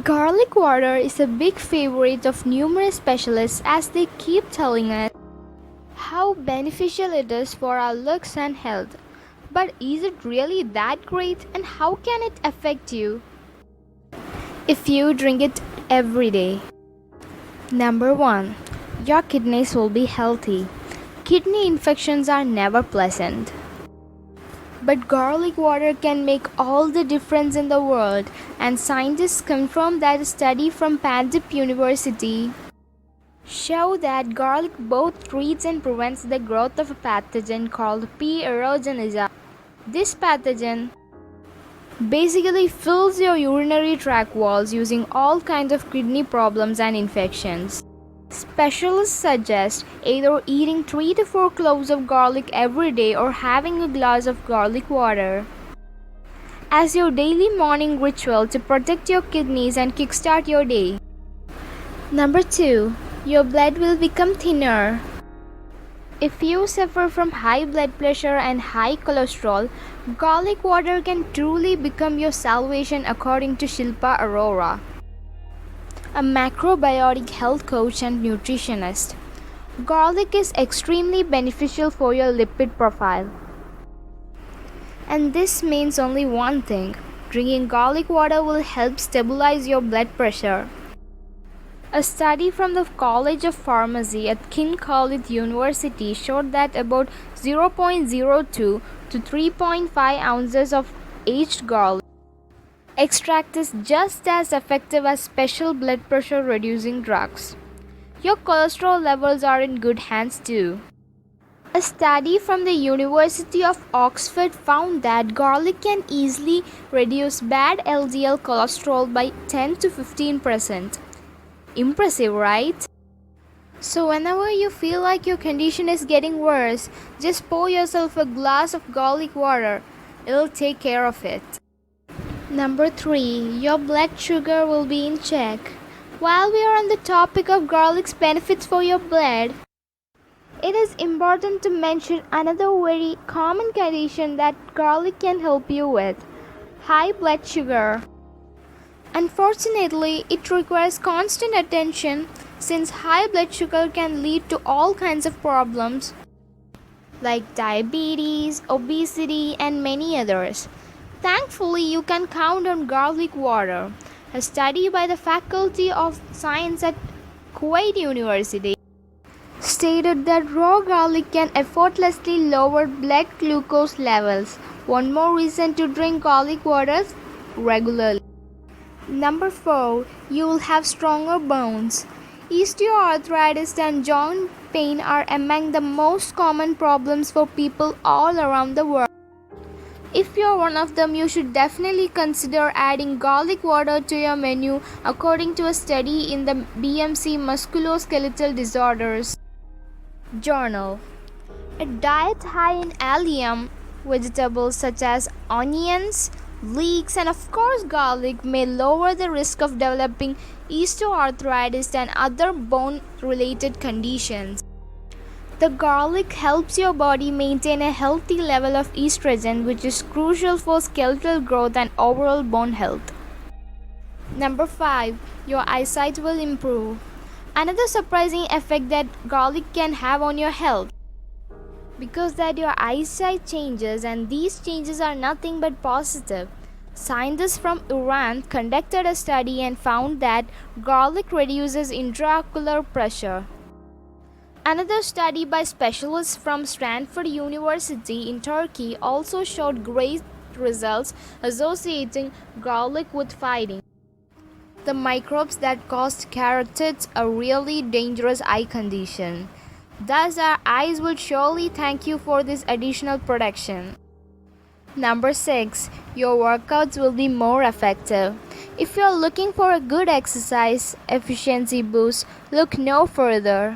Garlic water is a big favorite of numerous specialists as they keep telling us how beneficial it is for our looks and health. But is it really that great, and how can it affect you if you drink it every day? Number 1. Your kidneys will be healthy. Kidney infections are never pleasant. But garlic water can make all the difference in the world, and scientists confirm that a study from Pandip University show that garlic both treats and prevents the growth of a pathogen called P. aeruginosa. This pathogen basically fills your urinary tract walls, using all kinds of kidney problems and infections. Specialists suggest either eating 3 to 4 cloves of garlic every day or having a glass of garlic water as your daily morning ritual to protect your kidneys and kickstart your day. Number 2. Your blood will become thinner. If you suffer from high blood pressure and high cholesterol, garlic water can truly become your salvation, according to Shilpa Arora, a macrobiotic health coach and nutritionist. Garlic is extremely beneficial for your lipid profile. And this means only one thing: drinking garlic water will help stabilize your blood pressure. A study from the College of Pharmacy at King Khalid University showed that about 0.02 to 3.5 ounces of aged garlic extract is just as effective as special blood pressure reducing drugs. Your cholesterol levels are in good hands too. A study from the University of Oxford found that garlic can easily reduce bad LDL cholesterol by 10 to 15%. Impressive, right? So whenever you feel like your condition is getting worse, just pour yourself a glass of garlic water. It'll take care of it. Number 3. Your blood sugar will be in check. While we are on the topic of garlic's benefits for your blood, it is important to mention another very common condition that garlic can help you with: high blood sugar. Unfortunately, it requires constant attention since high blood sugar can lead to all kinds of problems like diabetes, obesity, and many others. Thankfully, you can count on garlic water. A study by the Faculty of Science at Kuwait University stated that raw garlic can effortlessly lower blood glucose levels. One more reason to drink garlic water regularly. Number 4. You will have stronger bones. Osteoarthritis and joint pain are among the most common problems for people all around the world. If you're one of them, you should definitely consider adding garlic water to your menu, according to a study in the BMC Musculoskeletal Disorders Journal. A diet high in allium vegetables such as onions, leeks, and of course garlic may lower the risk of developing osteoarthritis and other bone-related conditions. The garlic helps your body maintain a healthy level of estrogen, which is crucial for skeletal growth and overall bone health. Number 5. Your eyesight will improve. Another surprising effect that garlic can have on your health, because that your eyesight changes, and these changes are nothing but positive. Scientists from Iran conducted a study and found that garlic reduces intraocular pressure. Another study by specialists from Stanford University in Turkey also showed great results associating garlic with fighting the microbes that cause carotids, a really dangerous eye condition. Thus, our eyes will surely thank you for this additional protection. Number 6. Your workouts will be more effective. If you're looking for a good exercise efficiency boost, look no further.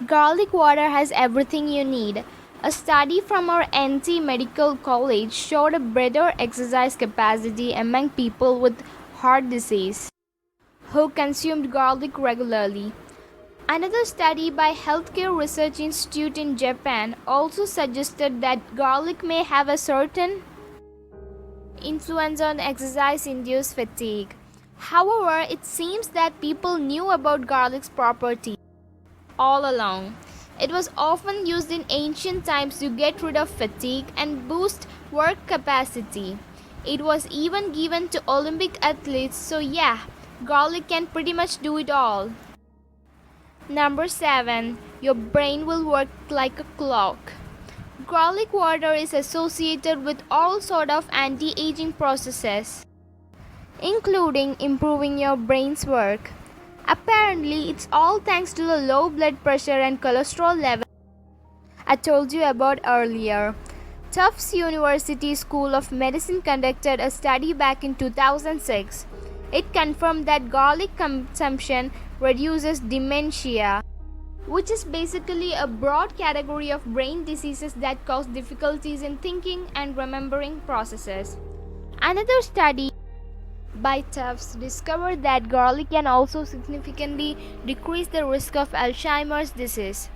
Garlic water has everything you need. A study from our NT Medical College showed a better exercise capacity among people with heart disease who consumed garlic regularly. Another study by Healthcare Research Institute in Japan also suggested that garlic may have a certain influence on exercise-induced fatigue. However, it seems that people knew about garlic's properties all along. It was often used in ancient times to get rid of fatigue and boost work capacity. It was even given to Olympic athletes, so yeah, garlic can pretty much do it all. Number 7. Your brain will work like a clock. Garlic water is associated with all sort of anti-aging processes, including improving your brain's work. Apparently, it's all thanks to the low blood pressure and cholesterol level I told you about earlier. Tufts University School of Medicine conducted a study back in 2006. It confirmed that garlic consumption reduces dementia, which is basically a broad category of brain diseases that cause difficulties in thinking and remembering processes. Another study by Tufts discovered that garlic can also significantly decrease the risk of Alzheimer's disease.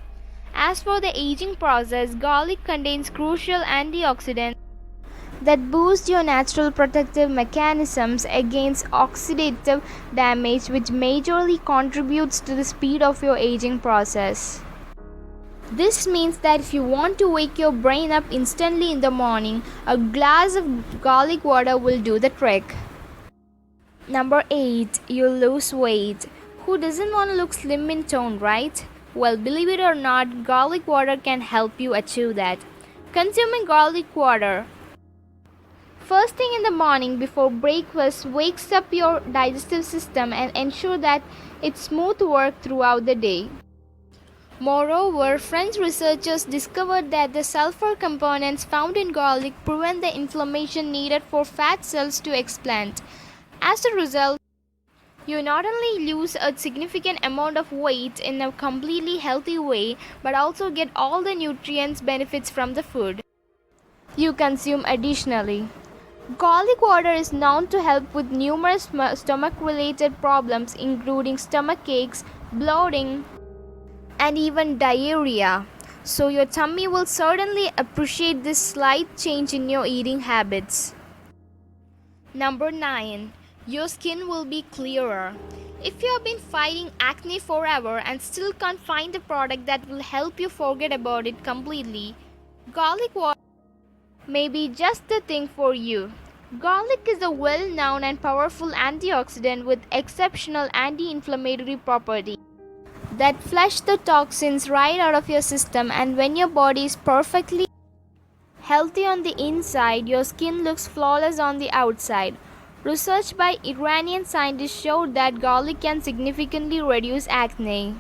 As for the aging process, garlic contains crucial antioxidants that boost your natural protective mechanisms against oxidative damage, which majorly contributes to the speed of your aging process. This means that if you want to wake your brain up instantly in the morning, a glass of garlic water will do the trick. Number 8. You lose weight. Who doesn't want to look slim in tone, right? Well, believe it or not, garlic water can help you achieve that. Consuming garlic water first thing in the morning before breakfast wakes up your digestive system and ensure that it smooth work throughout the day. Moreover, French researchers discovered that the sulfur components found in garlic prevent the inflammation needed for fat cells to expand. As a result, you not only lose a significant amount of weight in a completely healthy way, but also get all the nutrients benefits from the food you consume additionally. Garlic water is known to help with numerous stomach-related problems including stomach aches, bloating, and even diarrhea. So your tummy will certainly appreciate this slight change in your eating habits. Number 9. Your skin will be clearer. If you have been fighting acne forever and still can't find a product that will help you forget about it completely, garlic water may be just the thing for you. Garlic is a well-known and powerful antioxidant with exceptional anti-inflammatory properties that flush the toxins right out of your system, and when your body is perfectly healthy on the inside, your skin looks flawless on the outside. Research by Iranian scientists showed that garlic can significantly reduce acne.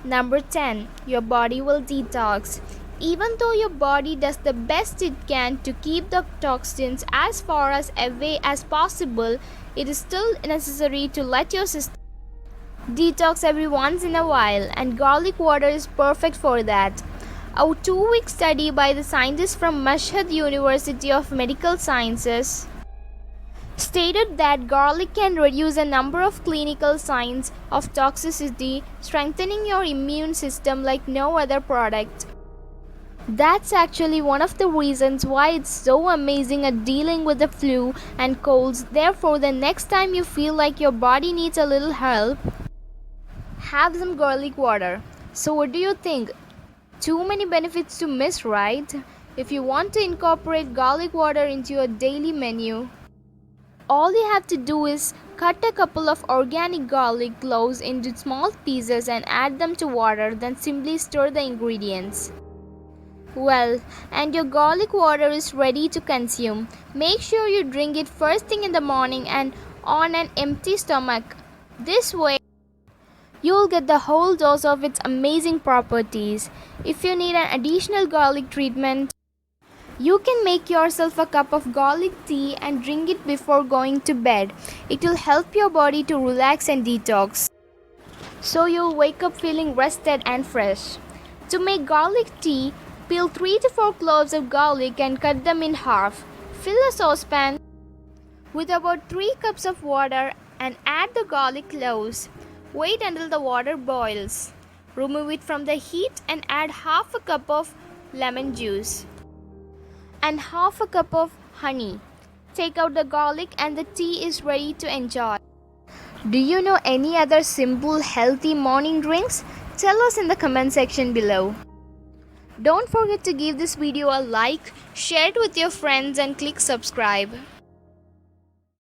Number 10. Your body will detox. Even though your body does the best it can to keep the toxins as far away as possible, it is still necessary to let your system detox every once in a while, and garlic water is perfect for that. A 2-week study by the scientists from Mashhad University of Medical Sciences stated that garlic can reduce a number of clinical signs of toxicity, strengthening your immune system like no other product. That's actually one of the reasons why it's so amazing at dealing with the flu and colds. Therefore, the next time you feel like your body needs a little help, have some garlic water. So what do you think? Too many benefits to miss, right? If you want to incorporate garlic water into your daily menu, all you have to do is cut a couple of organic garlic cloves into small pieces and add them to water, then simply stir the ingredients. Well, and your garlic water is ready to consume. Make sure you drink it first thing in the morning and on an empty stomach. This way, you'll get the whole dose of its amazing properties. If you need an additional garlic treatment, you can make yourself a cup of garlic tea and drink it before going to bed. It will help your body to relax and detox, so you'll wake up feeling rested and fresh. To make garlic tea, peel 3 to 4 cloves of garlic and cut them in half. Fill a saucepan with about 3 cups of water and add the garlic cloves. Wait until the water boils. Remove it from the heat and add half a cup of lemon juice and half a cup of honey. Take out the garlic and the tea is ready to enjoy. Do you know any other simple healthy morning drinks? Tell us in the comment section below. Don't forget to give this video a like, share it with your friends and click subscribe.